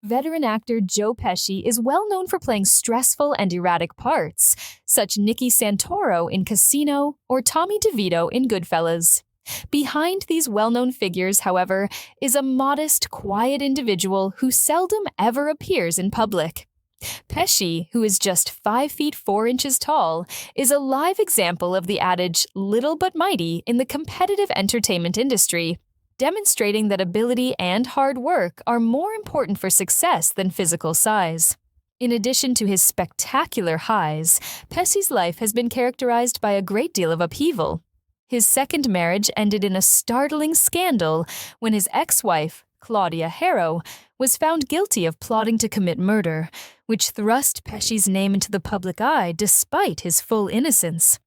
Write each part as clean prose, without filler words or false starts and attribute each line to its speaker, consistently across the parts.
Speaker 1: Veteran actor Joe Pesci is well known for playing stressful and erratic parts, such Nicky Santoro in Casino or Tommy DeVito in Goodfellas. Behind these well-known figures, however, is a modest, quiet individual who seldom ever appears in public. Pesci, who is just 5 feet 4 inches tall, is a live example of the adage little but mighty in the competitive entertainment industry, demonstrating that ability and hard work are more important for success than physical size. In addition to his spectacular highs, Pesci's life has been characterized by a great deal of upheaval. His second marriage ended in a startling scandal when his ex-wife, Claudia Harrow, was found guilty of plotting to commit murder, which thrust Pesci's name into the public eye despite his full innocence.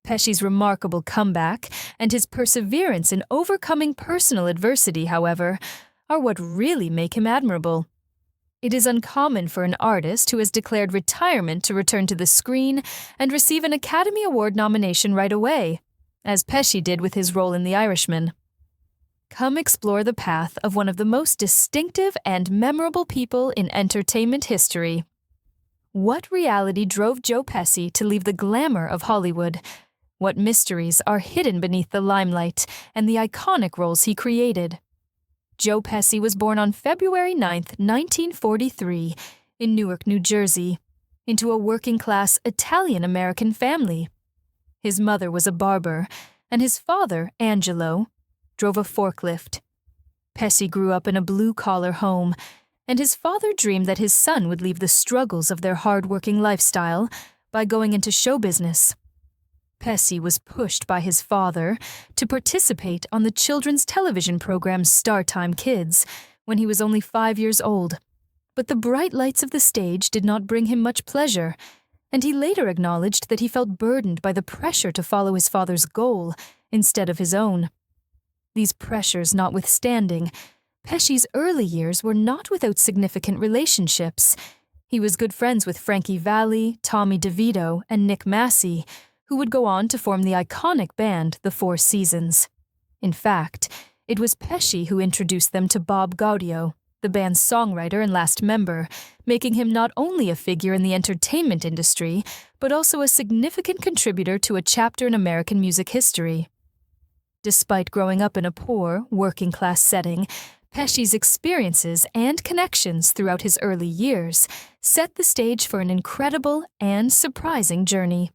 Speaker 1: Pesci's remarkable comeback and his perseverance in overcoming personal adversity, however, are what really make him admirable. It is uncommon for an artist who has declared retirement to return to the screen and receive an Academy Award nomination right away, as Pesci did with his role in The Irishman. Come explore the path of one of the most distinctive and memorable people in entertainment history. What reality drove Joe Pesci to leave the glamour of Hollywood? What mysteries are hidden beneath the limelight and the iconic roles he created? Joe Pesci was born on February 9, 1943, in Newark, New Jersey, into a working-class Italian-American family. His mother was a barber, and his father, Angelo, drove a forklift. Pesci grew up in a blue-collar home, and his father dreamed that his son would leave the struggles of their hard-working lifestyle by going into show business. Pesci was pushed by his father to participate on the children's television program Startime Kids when he was only 5 years old. But the bright lights of the stage did not bring him much pleasure, and he later acknowledged that he felt burdened by the pressure to follow his father's goal instead of his own. These pressures notwithstanding, Pesci's early years were not without significant relationships. He was good friends with Frankie Valli, Tommy DeVito, and Nick Massey, who would go on to form the iconic band The Four Seasons. In fact, it was Pesci who introduced them to Bob Gaudio, the band's songwriter and last member, making him not only a figure in the entertainment industry, but also a significant contributor to a chapter in American music history. Despite growing up in a poor, working-class setting, Pesci's experiences and connections throughout his early years set the stage for an incredible and surprising journey.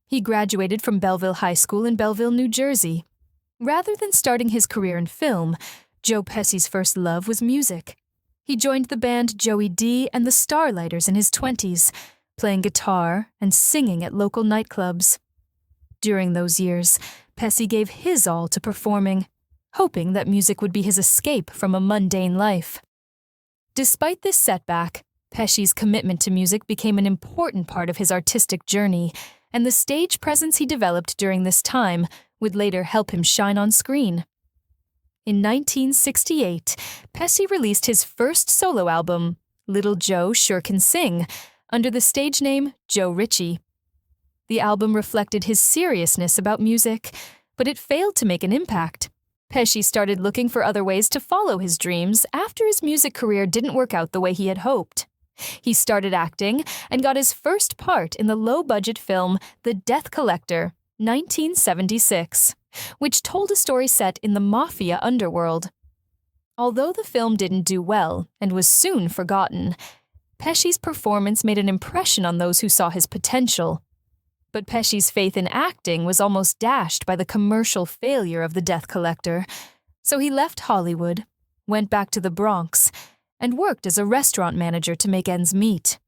Speaker 1: He graduated from Belleville High School in Belleville, New Jersey. Rather than starting his career in film, Joe Pesci's first love was music. He joined the band Joey D and the Starlighters in his 20s, playing guitar and singing at local nightclubs. During those years, Pesci gave his all to performing, hoping that music would be his escape from a mundane life. Despite this setback, Pesci's commitment to music became an important part of his artistic journey, and the stage presence he developed during this time would later help him shine on screen. In 1968, Pesci released his first solo album, Little Joe Sure Can Sing, under the stage name Joe Ritchie. The album reflected his seriousness about music, but it failed to make an impact. Pesci started looking for other ways to follow his dreams after his music career didn't work out the way he had hoped. He started acting and got his first part in the low-budget film The Death Collector, 1976, which told a story set in the mafia underworld. Although the film didn't do well and was soon forgotten, Pesci's performance made an impression on those who saw his potential. But Pesci's faith in acting was almost dashed by the commercial failure of The Death Collector, so he left Hollywood, went back to the Bronx, and worked as a restaurant manager to make ends meet.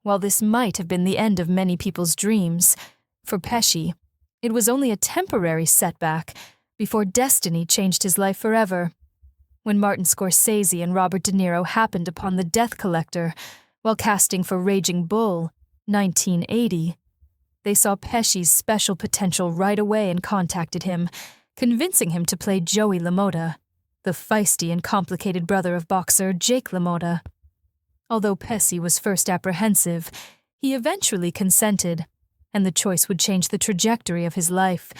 Speaker 1: While this might have been the end of many people's dreams, for Pesci, it was only a temporary setback before destiny changed his life forever. When Martin Scorsese and Robert De Niro happened upon The Death Collector while casting for Raging Bull, 1980, they saw Pesci's special potential right away and contacted him, convincing him to play Joey LaMotta, the feisty and complicated brother of boxer Jake LaMotta. Although Pesci was first apprehensive, he eventually consented, and the choice would change the trajectory of his life.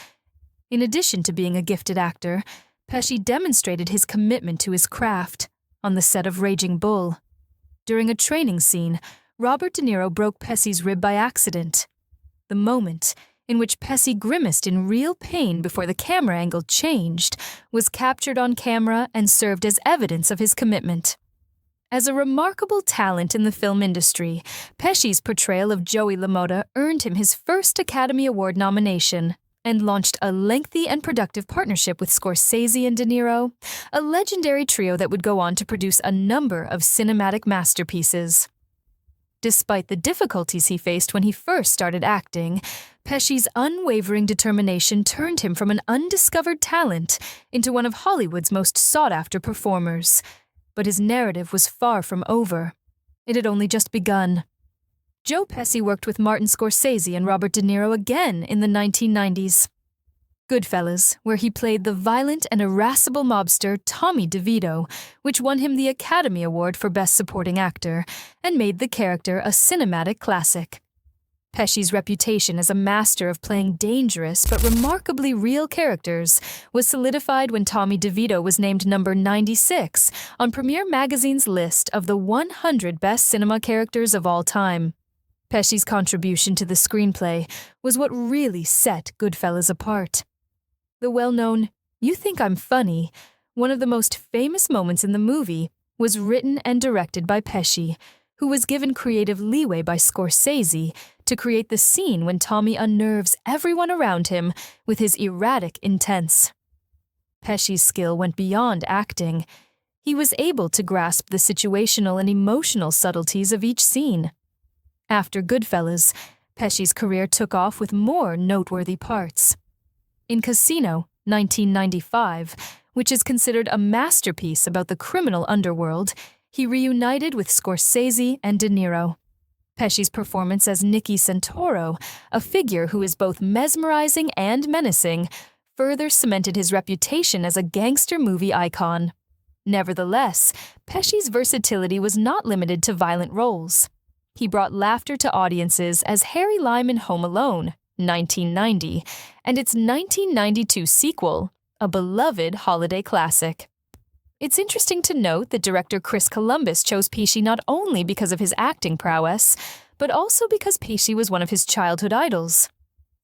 Speaker 1: In addition to being a gifted actor, Pesci demonstrated his commitment to his craft, on the set of Raging Bull. During a training scene, Robert De Niro broke Pesci's rib by accident. The moment, in which Pesci grimaced in real pain before the camera angle changed, was captured on camera and served as evidence of his commitment. As a remarkable talent in the film industry, Pesci's portrayal of Joey LaMotta earned him his first Academy Award nomination and launched a lengthy and productive partnership with Scorsese and De Niro, a legendary trio that would go on to produce a number of cinematic masterpieces. Despite the difficulties he faced when he first started acting, Pesci's unwavering determination turned him from an undiscovered talent into one of Hollywood's most sought-after performers. But his narrative was far from over. It had only just begun. Joe Pesci worked with Martin Scorsese and Robert De Niro again in the 1990s. Goodfellas, where he played the violent and irascible mobster Tommy DeVito, which won him the Academy Award for Best Supporting Actor and made the character a cinematic classic. Pesci's reputation as a master of playing dangerous but remarkably real characters was solidified when Tommy DeVito was named number 96 on Premiere Magazine's list of the 100 best cinema characters of all time. Pesci's contribution to the screenplay was what really set Goodfellas apart. The well-known, "You think I'm funny," one of the most famous moments in the movie, was written and directed by Pesci, who was given creative leeway by Scorsese to create the scene when Tommy unnerves everyone around him with his erratic intents. Pesci's skill went beyond acting. He was able to grasp the situational and emotional subtleties of each scene. After Goodfellas, Pesci's career took off with more noteworthy parts. In Casino, 1995, which is considered a masterpiece about the criminal underworld, he reunited with Scorsese and De Niro. Pesci's performance as Nicky Santoro, a figure who is both mesmerizing and menacing, further cemented his reputation as a gangster movie icon. Nevertheless, Pesci's versatility was not limited to violent roles. He brought laughter to audiences as Harry Lime in Home Alone, 1990, and its 1992 sequel, a beloved holiday classic. It's interesting to note that director Chris Columbus chose Pesci not only because of his acting prowess, but also because Pesci was one of his childhood idols.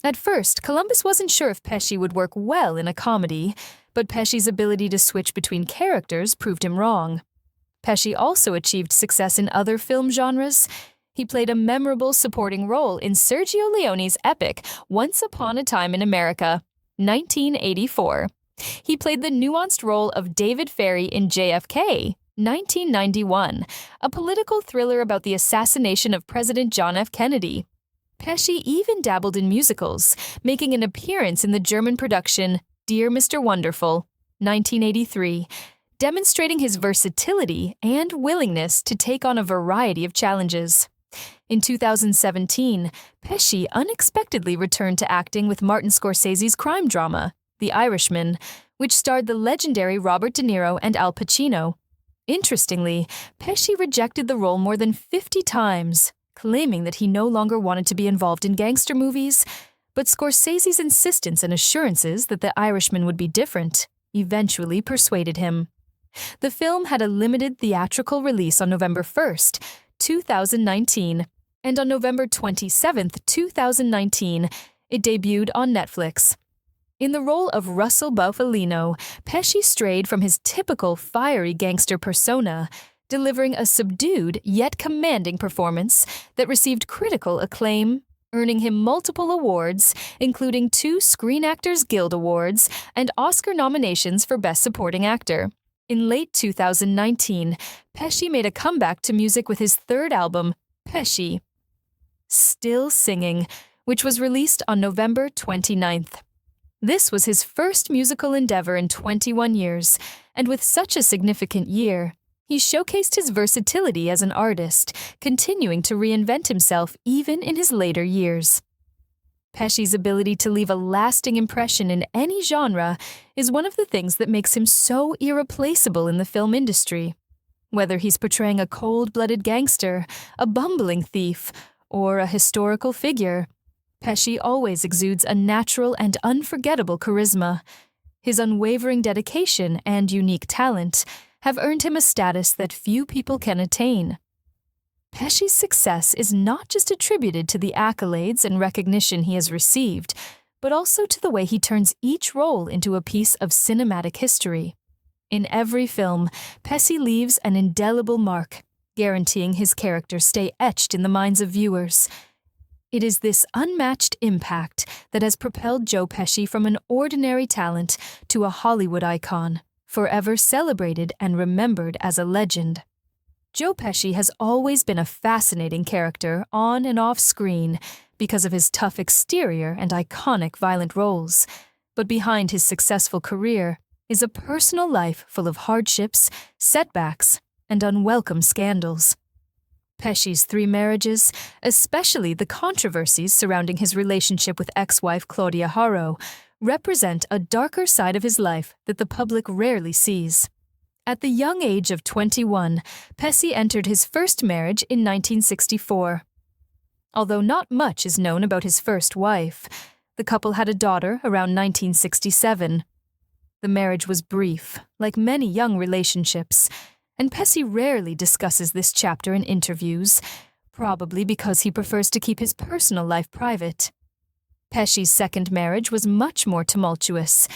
Speaker 1: At first, Columbus wasn't sure if Pesci would work well in a comedy, but Pesci's ability to switch between characters proved him wrong. Pesci also achieved success in other film genres. He played a memorable supporting role in Sergio Leone's epic Once Upon a Time in America, 1984. He played the nuanced role of David Ferry in JFK, 1991, a political thriller about the assassination of President John F. Kennedy. Pesci even dabbled in musicals, making an appearance in the German production Dear Mr. Wonderful, 1983, demonstrating his versatility and willingness to take on a variety of challenges. In 2017, Pesci unexpectedly returned to acting with Martin Scorsese's crime drama, The Irishman, which starred the legendary Robert De Niro and Al Pacino. Interestingly, Pesci rejected the role more than 50 times, claiming that he no longer wanted to be involved in gangster movies, but Scorsese's insistence and assurances that The Irishman would be different eventually persuaded him. The film had a limited theatrical release on November 1st, 2019, and on November 27, 2019, it debuted on Netflix. In the role of Russell Bufalino, Pesci strayed from his typical fiery gangster persona, delivering a subdued yet commanding performance that received critical acclaim, earning him multiple awards, including 2 Screen Actors Guild Awards and Oscar nominations for Best Supporting Actor. In late 2019, Pesci made a comeback to music with his third album, Pesci, Still Singing, which was released on November 29th. This was his first musical endeavor in 21 years, and with such a significant year, he showcased his versatility as an artist, continuing to reinvent himself even in his later years. Pesci's ability to leave a lasting impression in any genre is one of the things that makes him so irreplaceable in the film industry. Whether he's portraying a cold-blooded gangster, a bumbling thief, or a historical figure, Pesci always exudes a natural and unforgettable charisma. His unwavering dedication and unique talent have earned him a status that few people can attain. Pesci's success is not just attributed to the accolades and recognition he has received, but also to the way he turns each role into a piece of cinematic history. In every film, Pesci leaves an indelible mark, guaranteeing his characters stay etched in the minds of viewers. It is this unmatched impact that has propelled Joe Pesci from an ordinary talent to a Hollywood icon, forever celebrated and remembered as a legend. Joe Pesci has always been a fascinating character on and off screen because of his tough exterior and iconic violent roles, but behind his successful career is a personal life full of hardships, setbacks, and unwelcome scandals. Pesci's 3 marriages, especially the controversies surrounding his relationship with ex-wife Claudia Harrow, represent a darker side of his life that the public rarely sees. At the young age of 21, Pesci entered his first marriage in 1964. Although not much is known about his first wife, the couple had a daughter around 1967. The marriage was brief, like many young relationships, and Pesci rarely discusses this chapter in interviews, probably because he prefers to keep his personal life private. Pesci's second marriage was much more tumultuous.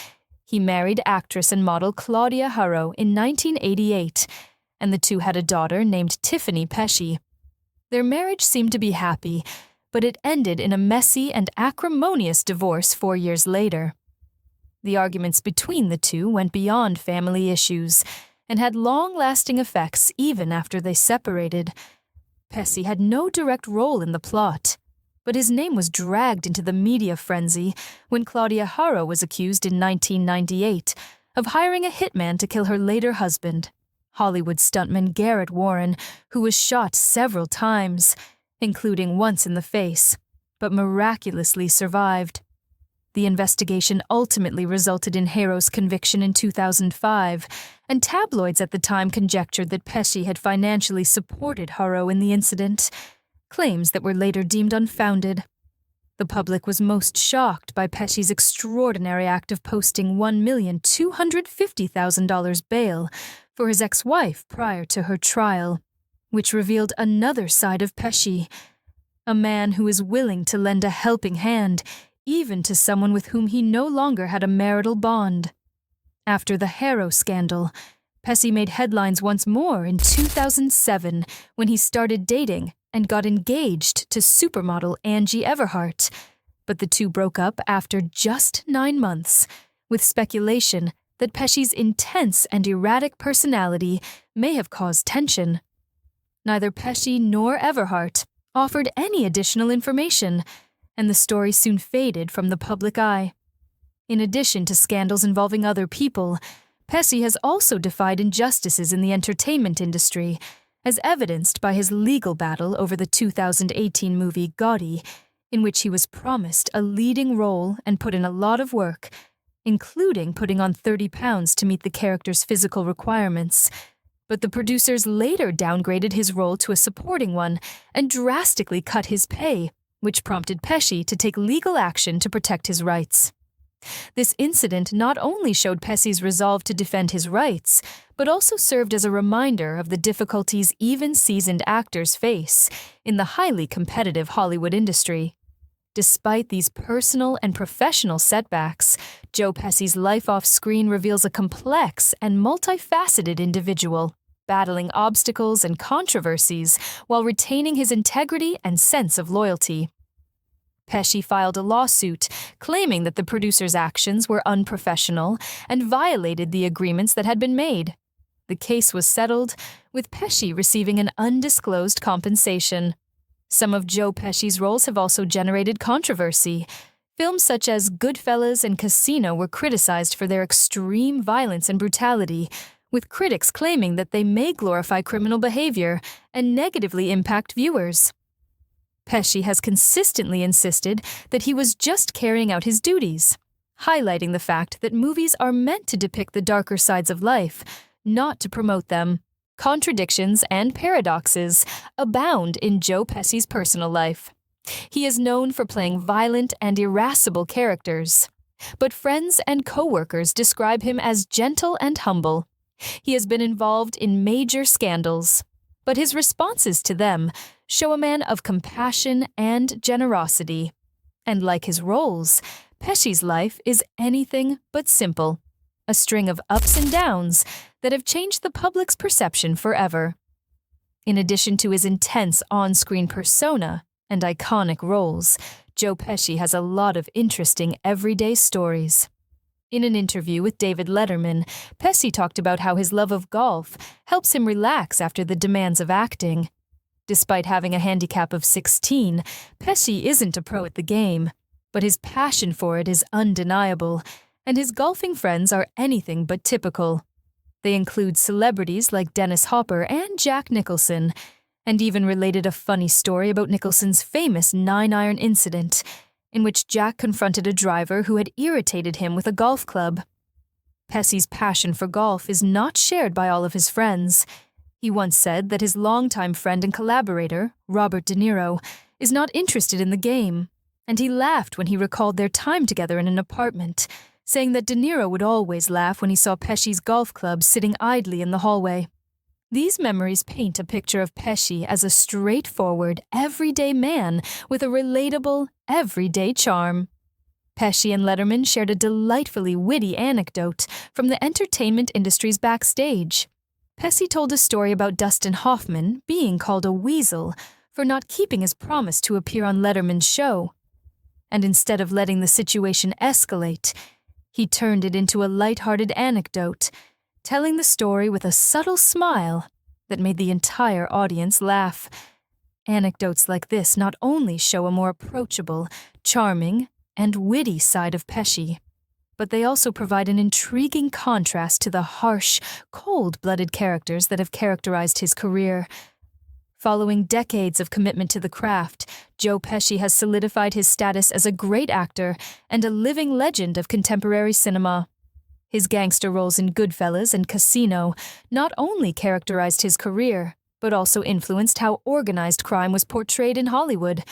Speaker 1: He married actress and model Claudia Harrow in 1988, and the two had a daughter named Tiffany Pesci. Their marriage seemed to be happy, but it ended in a messy and acrimonious divorce 4 years later. The arguments between the two went beyond family issues and had long-lasting effects even after they separated. Pesci had no direct role in the plot, but his name was dragged into the media frenzy when Claudia Harrow was accused in 1998 of hiring a hitman to kill her later husband, Hollywood stuntman Garrett Warren, who was shot several times, including once in the face, but miraculously survived. The investigation ultimately resulted in Harrow's conviction in 2005, and tabloids at the time conjectured that Pesci had financially supported Harrow in the incident, claims that were later deemed unfounded. The public was most shocked by Pesci's extraordinary act of posting $1,250,000 bail for his ex-wife prior to her trial, which revealed another side of Pesci, a man who is willing to lend a helping hand even to someone with whom he no longer had a marital bond. After the Harrow scandal, Pesci made headlines once more in 2007 when he started dating and got engaged to supermodel Angie Everhart, but the two broke up after just 9 months, with speculation that Pesci's intense and erratic personality may have caused tension. Neither Pesci nor Everhart offered any additional information, and the story soon faded from the public eye. In addition to scandals involving other people, Pesci has also defied injustices in the entertainment industry, as evidenced by his legal battle over the 2018 movie Gotti, in which he was promised a leading role and put in a lot of work, including putting on 30 pounds to meet the character's physical requirements. But the producers later downgraded his role to a supporting one and drastically cut his pay, which prompted Pesci to take legal action to protect his rights. This incident not only showed Pesci's resolve to defend his rights, but also served as a reminder of the difficulties even seasoned actors face in the highly competitive Hollywood industry. Despite these personal and professional setbacks, Joe Pesci's life off-screen reveals a complex and multifaceted individual, battling obstacles and controversies while retaining his integrity and sense of loyalty. Pesci filed a lawsuit claiming that the producer's actions were unprofessional and violated the agreements that had been made. The case was settled, with Pesci receiving an undisclosed compensation. Some of Joe Pesci's roles have also generated controversy. Films such as Goodfellas and Casino were criticized for their extreme violence and brutality, with critics claiming that they may glorify criminal behavior and negatively impact viewers. Pesci has consistently insisted that he was just carrying out his duties, highlighting the fact that movies are meant to depict the darker sides of life, not to promote them. Contradictions and paradoxes abound in Joe Pesci's personal life. He is known for playing violent and irascible characters, but friends and co-workers describe him as gentle and humble, He has been involved in major scandals, but his responses to them show a man of compassion and generosity. And like his roles, Pesci's life is anything but simple, a string of ups and downs that have changed the public's perception forever. In addition to his intense on-screen persona and iconic roles, Joe Pesci has a lot of interesting everyday stories. In an interview with David Letterman, Pesci talked about how his love of golf helps him relax after the demands of acting. Despite having a handicap of 16, Pesci isn't a pro at the game, but his passion for it is undeniable, and his golfing friends are anything but typical. They include celebrities like Dennis Hopper and Jack Nicholson, and even related a funny story about Nicholson's famous 9-iron incident, in which Jack confronted a driver who had irritated him with a golf club. Pesci's passion for golf is not shared by all of his friends. He once said that his longtime friend and collaborator, Robert De Niro, is not interested in the game, and he laughed when he recalled their time together in an apartment, saying that De Niro would always laugh when he saw Pesci's golf club sitting idly in the hallway. These memories paint a picture of Pesci as a straightforward, everyday man with a relatable, everyday charm. Pesci and Letterman shared a delightfully witty anecdote from the entertainment industry's backstage. Pesci told a story about Dustin Hoffman being called a weasel for not keeping his promise to appear on Letterman's show. And instead of letting the situation escalate, he turned it into a light-hearted anecdote, telling the story with a subtle smile that made the entire audience laugh. Anecdotes like this not only show a more approachable, charming, and witty side of Pesci, but they also provide an intriguing contrast to the harsh, cold-blooded characters that have characterized his career. Following decades of commitment to the craft, Joe Pesci has solidified his status as a great actor and a living legend of contemporary cinema. His gangster roles in Goodfellas and Casino not only characterized his career, but also influenced how organized crime was portrayed in Hollywood.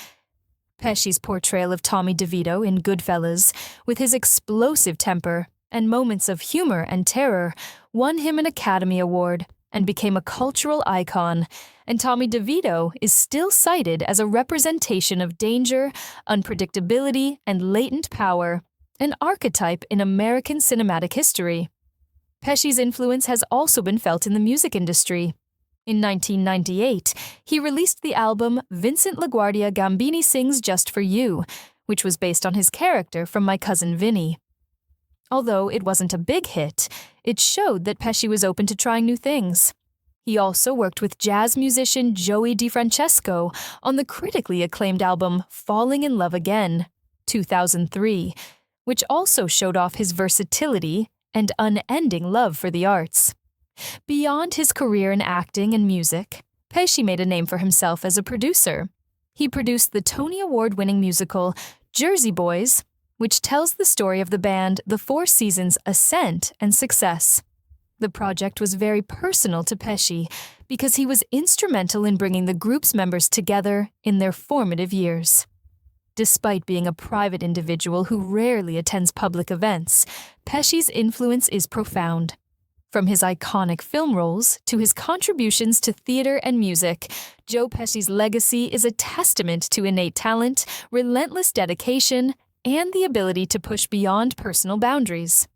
Speaker 1: Pesci's portrayal of Tommy DeVito in Goodfellas, with his explosive temper and moments of humor and terror, won him an Academy Award and became a cultural icon, and Tommy DeVito is still cited as a representation of danger, unpredictability, and latent power, an archetype in American cinematic history. Pesci's influence has also been felt in the music industry. In 1998, he released the album Vincent LaGuardia Gambini Sings Just For You, which was based on his character from My Cousin Vinny. Although it wasn't a big hit, it showed that Pesci was open to trying new things. He also worked with jazz musician Joey DeFrancesco on the critically acclaimed album Falling in Love Again, 2003, which also showed off his versatility and unending love for the arts. Beyond his career in acting and music, Pesci made a name for himself as a producer. He produced the Tony Award-winning musical Jersey Boys, which tells the story of the band The Four Seasons' ascent and success. The project was very personal to Pesci because he was instrumental in bringing the group's members together in their formative years. Despite being a private individual who rarely attends public events, Pesci's influence is profound. From his iconic film roles to his contributions to theater and music, Joe Pesci's legacy is a testament to innate talent, relentless dedication, and the ability to push beyond personal boundaries.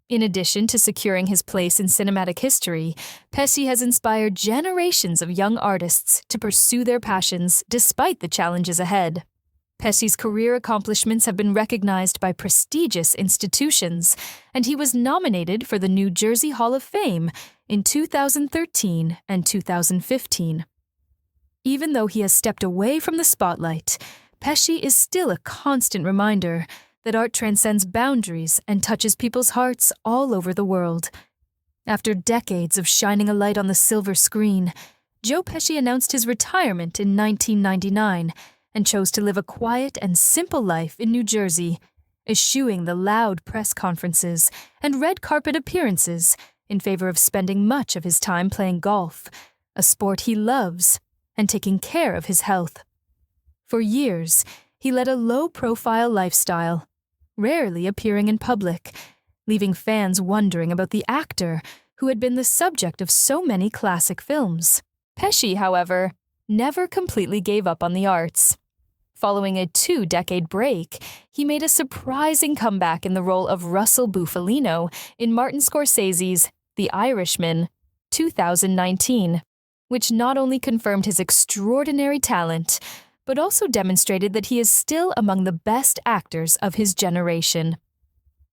Speaker 1: In addition to securing his place in cinematic history, Pesci has inspired generations of young artists to pursue their passions despite the challenges ahead. Pesci's career accomplishments have been recognized by prestigious institutions, and he was nominated for the New Jersey Hall of Fame in 2013 and 2015. Even though he has stepped away from the spotlight, Pesci is still a constant reminder that art transcends boundaries and touches people's hearts all over the world. After decades of shining a light on the silver screen, Joe Pesci announced his retirement in 1999 and chose to live a quiet and simple life in New Jersey, eschewing the loud press conferences and red carpet appearances in favor of spending much of his time playing golf, a sport he loves, and taking care of his health. For years, he led a low-profile lifestyle, rarely appearing in public, leaving fans wondering about the actor who had been the subject of so many classic films. Pesci, however, never completely gave up on the arts. Following a 2-decade break, he made a surprising comeback in the role of Russell Bufalino in Martin Scorsese's The Irishman, 2019, which not only confirmed his extraordinary talent, but also demonstrated that he is still among the best actors of his generation.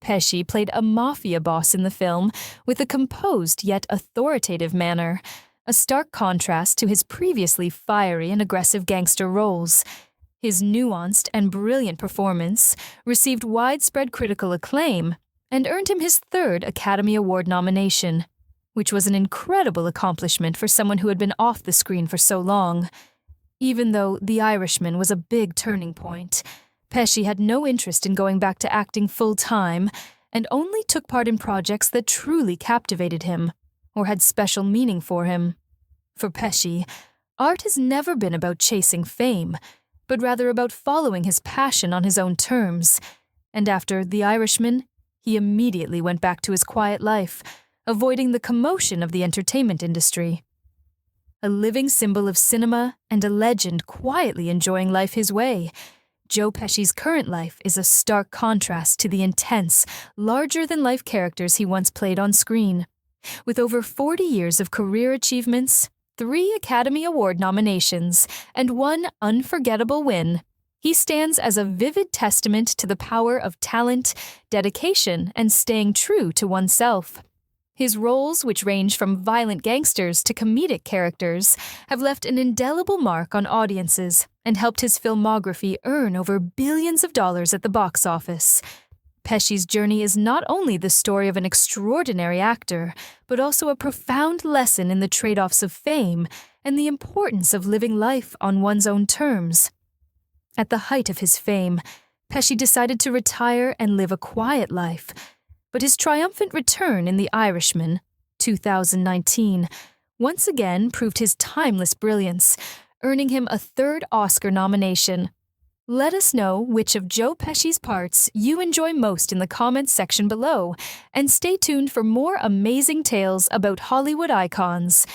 Speaker 1: Pesci played a mafia boss in the film with a composed yet authoritative manner, a stark contrast to his previously fiery and aggressive gangster roles. His nuanced and brilliant performance received widespread critical acclaim and earned him his 3rd Academy Award nomination, which was an incredible accomplishment for someone who had been off the screen for so long. Even though The Irishman was a big turning point, Pesci had no interest in going back to acting full-time and only took part in projects that truly captivated him or had special meaning for him. For Pesci, art has never been about chasing fame, but rather about following his passion on his own terms. And after The Irishman, he immediately went back to his quiet life, avoiding the commotion of the entertainment industry. A living symbol of cinema and a legend quietly enjoying life his way, Joe Pesci's current life is a stark contrast to the intense, larger-than-life characters he once played on screen. With over 40 years of career achievements, 3 Academy Award nominations, and 1 unforgettable win, he stands as a vivid testament to the power of talent, dedication, and staying true to oneself. His roles, which range from violent gangsters to comedic characters, have left an indelible mark on audiences and helped his filmography earn over billions of dollars at the box office. Pesci's journey is not only the story of an extraordinary actor, but also a profound lesson in the trade-offs of fame and the importance of living life on one's own terms. At the height of his fame, Pesci decided to retire and live a quiet life, but his triumphant return in The Irishman, 2019, once again proved his timeless brilliance, earning him a 3rd Oscar nomination. Let us know which of Joe Pesci's parts you enjoy most in the comments section below, and stay tuned for more amazing tales about Hollywood icons.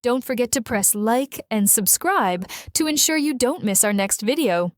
Speaker 1: Don't forget to press like and subscribe to ensure you don't miss our next video.